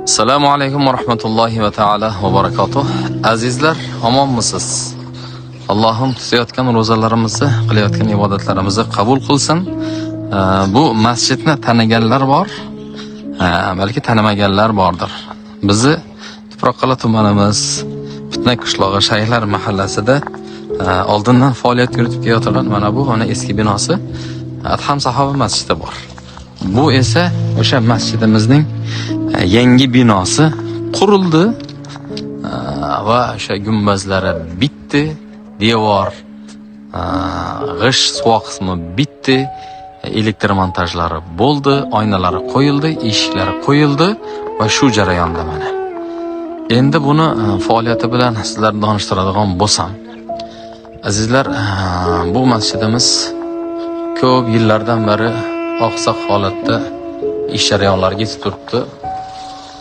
Assalomu alaykum va rahmatullohi va taala va barakatuh. Azizlar, omonmisiz? Allohim tutayotgan ro'zalarimizni, qilayotgan ibodatlarimizni qabul qilsin. Bu masjidni taniganlar bor, balki tanimaganlar bordir. Bizni Tuproqqal'a tumanimiz, Fitna qishlog'i Shayxlar mahallasida oldindan faoliyat yuritib kelayotgan mana bu eski binosi Adham sahoba masjidi bor. Bu esa o'sha masjidimizning yangi binosi qurildi va o'sha gumbazlari bitdi, devor, g'ish suvoq qismi bitdi, elektr montajlari bo'ldi, oynalari qo'yildi, eshiklari qo'yildi va shu jarayonda mana. Endi buni faoliyati bilan sizlarni tanishtiradigan bo'lsam, azizlar, bu masjidimiz ko'p yillardan beri oqsoq holatda ish jarayonlariga yetib turibdi.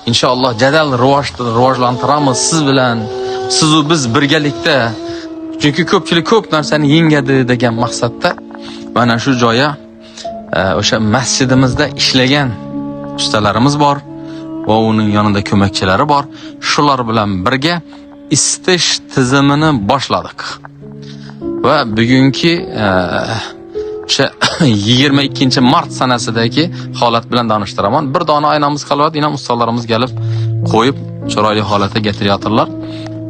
Inshaalloh jadal rivojlantiramiz siz bilan, siz-u biz birgalikda. Chunki ko'pchilik ko'p narsani yengadi degan maqsadda mana shu joya o'sha masjidimizda ishlagan ustalarimiz bor va uning yonida ko'makchilari bor. Shular bilan birga isitish tizimini boshladik. Va bugungi o'sha 22 mart sanasidagi holat bilan tanishtiraman. Bir dona aynamiz qoladi, yana ustalarimiz kelib qo'yib chiroyli holatga keltirayotganlar.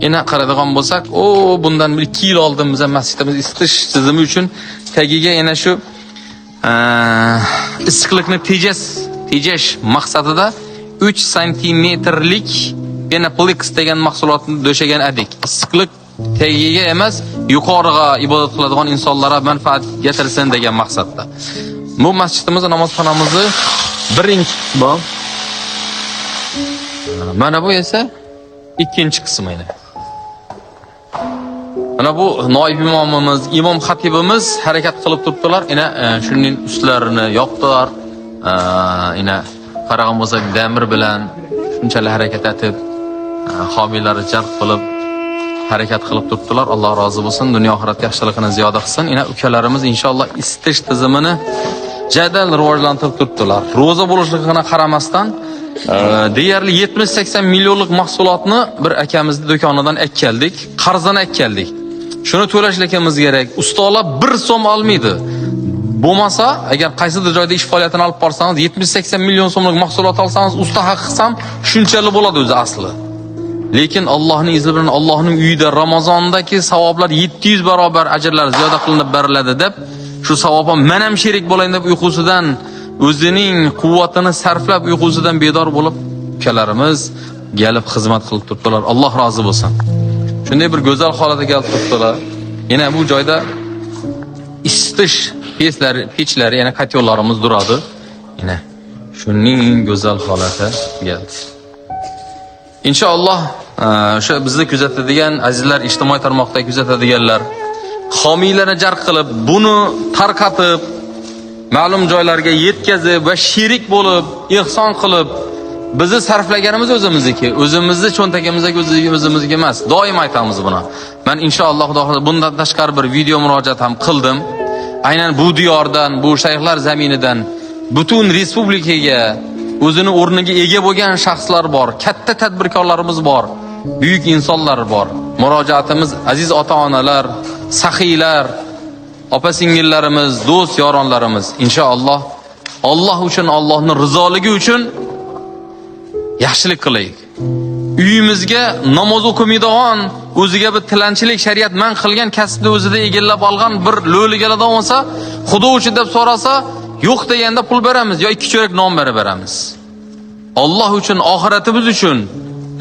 Yana qaradigan bo'lsak, bundan 2 yil oldin biz masjidimiz isitish tizimi uchun tagiga yana shu issiqlikni tejash maqsadida 3 santimetrlik Penaplex degan mahsulotni döşagan edik. Issiqlik tagiga emas, yuqoriga ibodat qiladigan insonlarga manfaat yetirsin degan maqsadda. Bu masjidimiz, namozxonamizni birinchi bor. Mana bu esa ikkinchi qismi edi. Mana bu noib imomimiz, imom xatibimiz harakat qilib turibdilar. Yana shuning ustlarini yopdilar. Yana qaragan bo'lsak, damir bilan shunchalik harakat etib, homiylari jalb qilib harakat qilib turibdilar. Alloh rozi bo'lsin, dunyo oxiratga yaxshiligini ziyoda qilsin. Yana ukalarimiz inshaalloh isitish tizimini jadal rivojlantirib turibdilar. Ro'za bo'lishligiga qaramasdan deyarli 70-80 millionlik mahsulotni bir akamizning do'konidan keldik, qarzdan keldik. Shuni to'lashligimiz kerak. Ustalar 1 so'm olmaydi. Bo'lmasa, agar qaysidir joyda ish faoliyatini olib borsangiz, 70-80 million so'mlik mahsulot olsangiz, usta haqi qilsam shunchalik bo'ladi o'zi asli. Lekin Allohning izni bilan Allohning uyida Ramazondagi savoblar 700 barobar ajrlar ziyoda qilinib beriladi deb, shu savobga men ham sherik bo'layin deb uyqusidan o'zining quvvatini sarflab uyqusidan bedor bo'lib ukalarimiz kelib xizmat qilib turibdilar. Alloh rozi bo'lsin. Shunday bir go'zal holatga kelib turibdilar. Yana bu joyda isitish pechlari, yana kotyollarimiz turadi. Yana shuning go'zal holati keldi. Inshaalloh o'sha bizni kuzatadigan azizlar, ijtimoiy tarmoqda kuzatadiganlar homiylarni jar qilib, buni tarqatib, ma'lum joylarga yetkazib va sherik bo'lib, ihson qilib, bizni sarflaganimiz o'zimizniki, o'zimizni cho'ntagimizdagi o'zimizga emas. Doim aytamiz buni. Men inshaalloh bundan tashqari bir video murojaat ham qildim. Aynan bu diyordan, bu shayxlar zaminidan butun respublikaga o'zini o'rniga ega bo'lgan shaxslar bor, katta tadbirkorlarimiz bor, buyuk insonlar bor. Murojaatimiz aziz ota-onalar, saxiylar, opa-singillarimiz, do'st yoronlarimiz, inshaalloh Alloh uchun, Allohning rizoligi uchun yaxshilik qilaylik. Uyimizga namoz o'qimaydigan, o'ziga bir tilanchilik shariat man qilgan kasbni o'zida egallab olgan bir lo'li keladigan bo'lsa, Xudo uchun deb so'rasa, yo'q deganda pul beramiz yo 2 cho'rak non beramiz. Alloh uchun, oxiratimiz uchun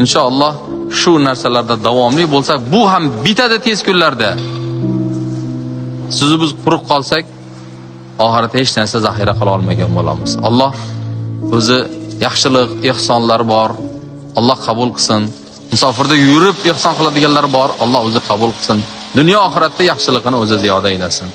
inshaalloh shu narsalarda davomli bo'lsak, bu ham bitadi tez kunlarda. Sizni biz quruq qolsak, oxiratda hech narsa zaxira qila olmagan bo'lamiz. Alloh o'zi yaxshilik, ihsonlar bor. Alloh qabul qilsin. Musofirda yurib ihson qiladiganlar bor. Alloh o'zi qabul qilsin. Dunyo oxiratda yaxshiligini o'zi ziyoda aylasin.